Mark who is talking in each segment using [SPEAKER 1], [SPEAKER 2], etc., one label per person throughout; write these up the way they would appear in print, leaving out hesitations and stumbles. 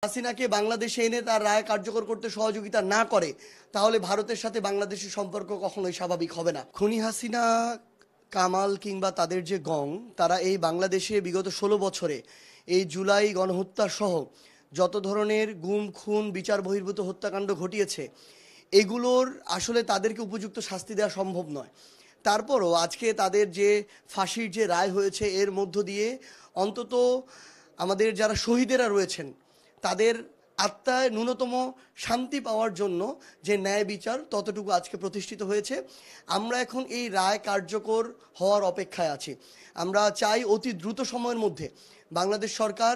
[SPEAKER 1] হাসিনাকে বাংলাদেশে এনে তার রায় কার্যকর করতে সহযোগিতা না করে তাহলে ভারতের সাথে বাংলাদেশের সম্পর্ক কখনোই স্বাভাবিক হবে না। খুনি হাসিনা, কামাল কিংবা তাদের যে গং, তারা এই বাংলাদেশে বিগত 16 বছরে এই জুলাই গণহত্যা সহ যত ধরনের গুম খুন বিচার বহির্ভূত হত্যাকাণ্ড ঘটিয়েছে, এগুলোর আসলে তাদেরকে উপযুক্ত শাস্তি দেওয়া সম্ভব নয়। তারপরও আজকে তাদের যে ফাঁসির যে রায় হয়েছে, এর মধ্য দিয়ে অন্তত আমাদের যারা শহীদেরা রয়েছেন তাদের আত্মায় ন্যূনতম শান্তি পাওয়ার জন্য যে ন্যায় বিচার, ততটুকু আজকে প্রতিষ্ঠিত হয়েছে। আমরা এখন এই রায় কার্যকর হওয়ার অপেক্ষায় আছি। আমরা চাই অতি দ্রুত সময়ের মধ্যে বাংলাদেশ সরকার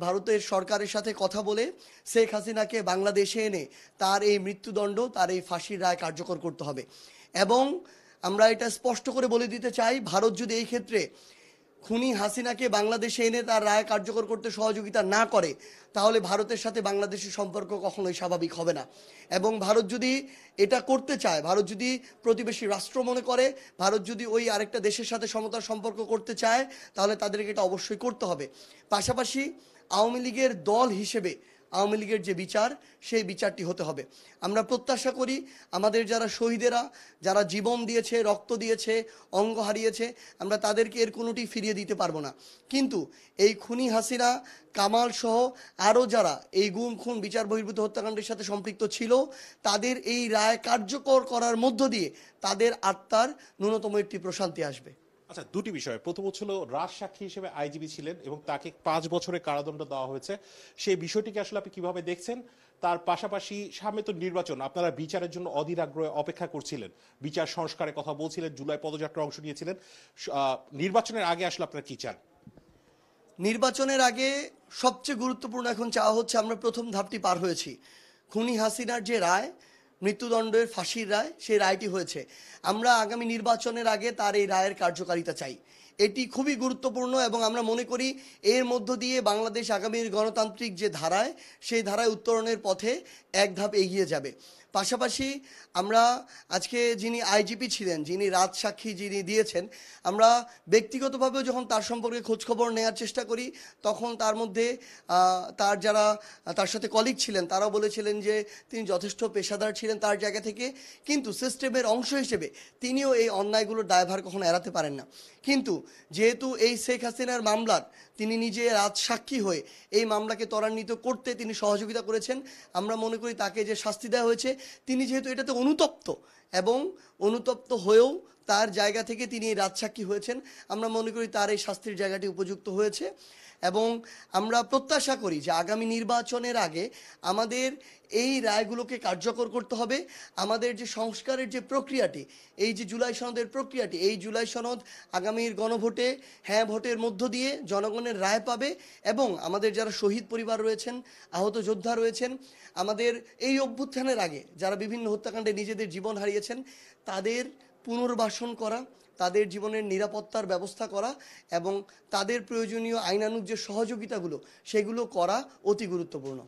[SPEAKER 1] ভারতের সরকারের সাথে কথা বলে শেখ হাসিনাকে বাংলাদেশে এনে তার এই মৃত্যুদণ্ড, তার এই ফাঁসির রায় কার্যকর করতে হবে। এবং আমরা এটা স্পষ্ট করে বলে দিতে চাই, ভারত যদি এই ক্ষেত্রে খুনি হাসিনাকে বাংলাদেশে এনে তার রায় কার্যকর করতে সহযোগিতা না করে তাহলে ভারতের সাথে বাংলাদেশের সম্পর্ক কখনোই স্বাভাবিক হবে না। এবং ভারত যদি এটা করতে চায়, ভারত যদি প্রতিবেশী রাষ্ট্র মনে করে, ভারত যদি ওই আরেকটা দেশের সাথে সমতার সম্পর্ক করতে চায়, তাহলে তাদেরকে এটা অবশ্যই করতে হবে। পাশাপাশি আওয়ামী লীগের দল হিসেবে আওয়ামী লীগের যে বিচার, সেই বিচারটি হতে হবে। আমরা প্রত্যাশা করি আমাদের যারা শহীদেরা, যারা জীবন দিয়েছে, রক্ত দিয়েছে, অঙ্গ হারিয়েছে, আমরা তাদেরকে এর কোনোটি ফিরিয়ে দিতে পারবো না। কিন্তু এই খুনি হাসিনা, কামাল সহ আরও যারা এই গুম খুন বিচার বহির্ভূত হত্যাকাণ্ডের সাথে সম্পৃক্ত ছিল, তাদের এই রায় কার্যকর করার মধ্য দিয়ে তাদের আত্মার ন্যূনতম একটি প্রশান্তি আসবে।
[SPEAKER 2] আচ্ছা, দুটি বিষয়। প্রথম হচ্ছিল, রাজসাক্ষী হিসেবে আইজিপি ছিলেন এবং তাকে 5 বছরের কারাদণ্ড দেওয়া হয়েছে, সেই বিষয়টিকে আসলে আপনি কিভাবে দেখছেন? তার পাশাপাশি সামনে তো নির্বাচন, আপনারা বিচারের জন্য অধীর আগ্রহে অপেক্ষা করছিলেন, বিচার সংস্কারের কথা বলছিলেন, জুলাই পদযাত্রা অংশ নিয়েছিলেন। নির্বাচনের আগে আসলে আপনারা কি চান?
[SPEAKER 1] নির্বাচনের আগে সবচেয়ে গুরুত্বপূর্ণ এখন চাওয়া হচ্ছে, আমরা প্রথম ধাপটি পার হয়েছি। খুনি হাসিনার যে রায়, মৃত্যুদণ্ডের ফাঁসির রায়, সেই রায়টি হয়েছে। আমরা আগামী নির্বাচনের আগে তার এই রায়ের কার্যকারিতা চাই। এটি খুবই গুরুত্বপূর্ণ এবং আমরা মনে করি এর মধ্য দিয়ে বাংলাদেশ আগামীর গণতান্ত্রিক যে ধারায়, সেই ধারায় উত্তরণের পথে এক ধাপ এগিয়ে যাবে। পাশাপাশি আমরা আজকে যিনি আইজিপি ছিলেন, যিনি রাজসাক্ষী যিনি দিয়েছেন, আমরা ব্যক্তিগতভাবেও যখন তার সম্পর্কে খোঁজখবর নেওয়ার চেষ্টা করি, তখন তার মধ্যে তার যারা তার সাথে কলিগ ছিলেন তারাও বলেছিলেন যে তিনি যথেষ্ট পেশাদার ছিলেন তার জায়গা থেকে, কিন্তু সিস্টেমের অংশ হিসেবে তিনিও এই অন্যায়গুলোর দায়ভার কখনো এড়াতে পারেন না। কিন্তু যেহেতু এই শেখ হাসিনার মামলার তিনি নিজে রাজসাক্ষী হয়ে এই মামলাকে ত্বরান্বিত করতে তিনি সহযোগিতা করেছেন, আমরা মনে করি তাকে যে শাস্তি দেওয়া হয়েছে, তিনি যেহেতু এটাতে অনুতপ্ত এবং অনুতপ্ত হয়েও তার জায়গা থেকে তিনি এই রাজসাক্ষী হয়েছেন, আমরা মনে করি তার এই শাস্তির জায়গাটি উপযুক্ত হয়েছে। এবং আমরা প্রত্যাশা করি যে আগামী নির্বাচনের আগে আমাদের এই রায়গুলোকে কার্যকর করতে হবে। আমাদের যে সংস্কারের যে প্রক্রিয়াটি, এই যে জুলাই সনদের প্রক্রিয়াটি, এই জুলাই সনদ আগামীর গণভোটে হ্যাঁ ভোটের মধ্য দিয়ে জনগণের রায় পাবে এবং আমাদের যারা শহীদ পরিবার রয়েছেন, আহত যোদ্ধা রয়েছেন, আমাদের এই অভ্যুত্থানের আগে যারা বিভিন্ন হত্যাকাণ্ডে নিজেদের জীবন হারিয়েছেন, তাদের পুনর্বাসন করা, তাদের জীবনের নিরাপত্তার ব্যবস্থা করা এবং তাদের প্রয়োজনীয় আইনানুগ যে সহযোগিতাগুলো, সেগুলো করা অতি গুরুত্বপূর্ণ।